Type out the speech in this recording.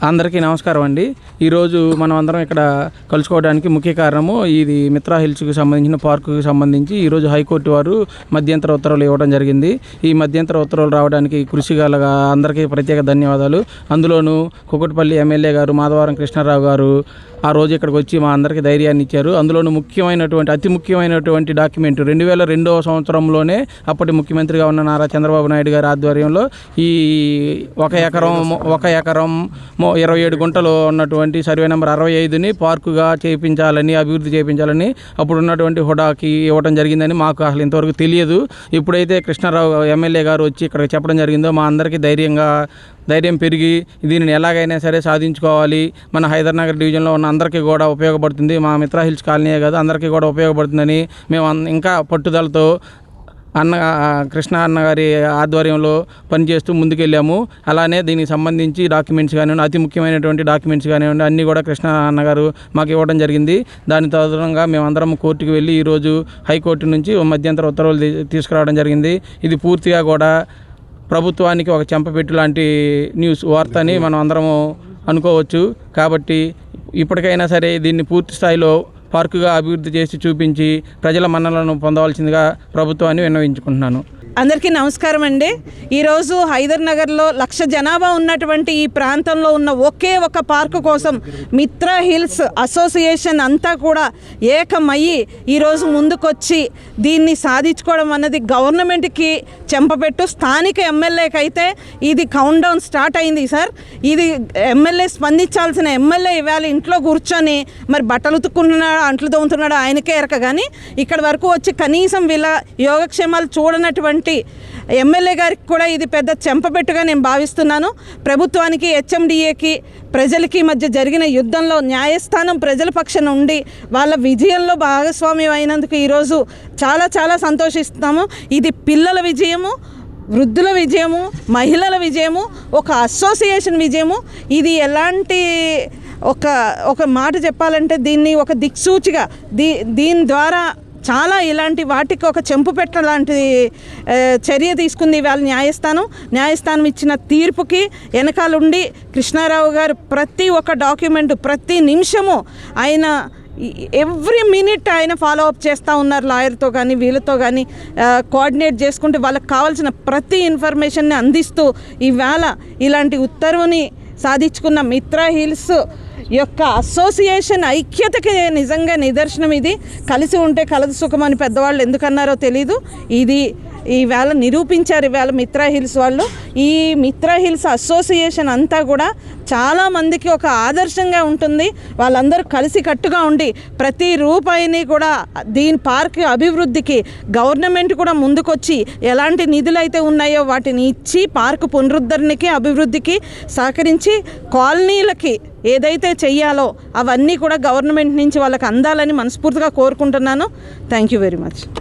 అందరికీ నమస్కారం అండి. ఈరోజు మనం అందరం ఇక్కడ కలుసుకోవడానికి ముఖ్య కారణము ఇది మిత్రా హిల్స్కి సంబంధించిన పార్కుకి సంబంధించి ఈరోజు హైకోర్టు వారు మధ్యంతర ఉత్తర్వులు ఇవ్వడం జరిగింది. ఈ మధ్యంతర ఉత్తర్వులు రావడానికి కృషి గల అందరికీ ప్రత్యేక ధన్యవాదాలు. అందులోనూ కుకట్పల్లి ఎమ్మెల్యే గారు మాధవరం కృష్ణారావు గారు ఆ రోజు ఇక్కడికి వచ్చి మా అందరికీ ధైర్యాన్ని ఇచ్చారు. అందులోనూ అతి ముఖ్యమైనటువంటి డాక్యుమెంట్ 2002వ సంవత్సరంలోనే అప్పటి ముఖ్యమంత్రిగా ఉన్న నారా చంద్రబాబు నాయుడు గారి ఆధ్వర్యంలో ఈ ఒక ఎకరం 27 గుంటలు ఉన్నటువంటి సర్వే నెంబర్ 65ని పార్కుగా అభివృద్ధి చేయించాలని అప్పుడు ఉన్నటువంటి హుడాకి ఇవ్వడం జరిగిందని మాకు అసలు ఇంతవరకు తెలియదు. ఇప్పుడైతే కృష్ణారావు ఎమ్మెల్యే గారు వచ్చి ఇక్కడ చెప్పడం జరిగిందో మా అందరికీ ధైర్యం పెరిగి దీనిని ఎలాగైనా సరే సాధించుకోవాలి. మన హైదర్నగర్ డివిజన్లో ఉన్న అందరికీ కూడా ఉపయోగపడుతుంది. మా మిత్రా హిల్స్ కాలనీయే కాదు అందరికీ కూడా ఉపయోగపడుతుందని మేము ఇంకా పట్టుదలతో కృష్ణ అన్నగారి ఆధ్వర్యంలో పనిచేస్తూ ముందుకెళ్ళాము. అలానే దీనికి సంబంధించి డాక్యుమెంట్స్ కానివ్వండి, అతి ముఖ్యమైనటువంటి డాక్యుమెంట్స్ కానివ్వండి అన్నీ కూడా కృష్ణ అన్నగారు మాకు ఇవ్వడం జరిగింది. దాని తదనంగా మేమందరం కోర్టుకు వెళ్ళి ఈరోజు హైకోర్టు నుంచి మధ్యంతర ఉత్తర్వులు తీసుకురావడం జరిగింది. ఇది పూర్తిగా కూడా ప్రభుత్వానికి ఒక చెంపపెట్టు లాంటి వార్త అని మనం అందరము అనుకోవచ్చు. కాబట్టి ఇప్పటికైనా సరే దీన్ని పూర్తి స్థాయిలో పార్కుగా అభివృద్ధి చేసి చూపించి ప్రజల మన్ననలను పొందవలసిందిగా ప్రభుత్వాన్ని విన్నవించుకుంటున్నాను. అందరికీ నమస్కారం అండి. ఈరోజు హైదర్నగర్లో 1,00,000 జనాభా ఉన్నటువంటి ఈ ప్రాంతంలో ఉన్న ఒకే ఒక పార్కు కోసం మిత్రా హిల్స్ అసోసియేషన్ అంతా కూడా ఏకమయ్యి ఈరోజు ముందుకొచ్చి దీన్ని సాధించుకోవడం అన్నది గవర్నమెంట్కి చెంపపెట్టు. స్థానిక ఎమ్మెల్యేకి అయితే ఇది కౌంట్ డౌన్ స్టార్ట్ అయింది సార్. ఇది ఎమ్మెల్యే స్పందించాల్సిన ఎమ్మెల్యే ఇవాళ ఇంట్లో కూర్చొని మరి బట్టలు ఉతుక్కుంటున్నాడు, అంట్లు తోముతున్నాడు ఆయనకే ఎరక. కానీ ఇక్కడ వరకు వచ్చి కనీసం వీళ్ళ యోగక్షేమాలు చూడనటువంటి ఎమ్మెల్యే గారికి కూడా ఇది పెద్ద చెంపపెట్టుగా నేను భావిస్తున్నాను. ప్రభుత్వానికి, హెచ్ఎండిఏకి, ప్రజలకి మధ్య జరిగిన యుద్ధంలో న్యాయస్థానం ప్రజల పక్షాన ఉండి వాళ్ళ విజయంలో భాగస్వామ్యం అయినందుకు ఈరోజు చాలా చాలా సంతోషిస్తున్నాము. ఇది పిల్లల విజయము, వృద్ధుల విజయము, మహిళల విజయము, ఒక అసోసియేషన్ విజయము. ఇది ఎలాంటి ఒక మాట చెప్పాలంటే దీన్ని ఒక దిక్సూచిగా దీని ద్వారా చాలా ఇలాంటి వాటికి ఒక చెంపు పెట్టలాంటి చర్య తీసుకుంది ఇవాళ న్యాయస్థానం ఇచ్చిన తీర్పుకి వెనకాలండి కృష్ణారావు గారు ప్రతి ఒక్క డాక్యుమెంట్, ప్రతి నిమిషము ఆయన ఎవ్రీ మినిట్ ఆయన ఫాలో అప్ చేస్తూ ఉన్నారు. లాయర్తో కానీ వీళ్ళతో కానీ కోఆర్డినేట్ చేసుకుంటూ వాళ్ళకి కావాల్సిన ప్రతి ఇన్ఫర్మేషన్ని అందిస్తూ ఇవాళ ఇలాంటి ఉత్తర్వుని సాధించుకున్న మిత్రా హిల్స్ యొక్క అసోసియేషన్ ఐక్యతకి నిజంగా నిదర్శనం. ఇది కలిసి ఉంటే కలదు సుఖం అని పెద్దవాళ్ళు ఎందుకన్నారో తెలీదు. ఇది ఈవేళ నిరూపించారు ఈవేళ మిత్రా హిల్స్ వాళ్ళు. ఈ మిత్రా హిల్స్ అసోసియేషన్ అంతా కూడా చాలామందికి ఒక ఆదర్శంగా ఉంటుంది. వాళ్ళందరూ కలిసి కట్టుగా ఉండి ప్రతి రూపాయిని కూడా దీని పార్క్ అభివృద్ధికి గవర్నమెంట్ కూడా ముందుకొచ్చి ఎలాంటి నిధులు అయితే ఉన్నాయో వాటిని ఇచ్చి పార్కు పునరుద్ధరణకి, అభివృద్ధికి సహకరించి కాలనీలకి ఏదైతే చెయ్యాలో అవన్నీ కూడా గవర్నమెంట్ నుంచి వాళ్ళకి అందాలని మనస్ఫూర్తిగా కోరుకుంటున్నాను. Thank you very much.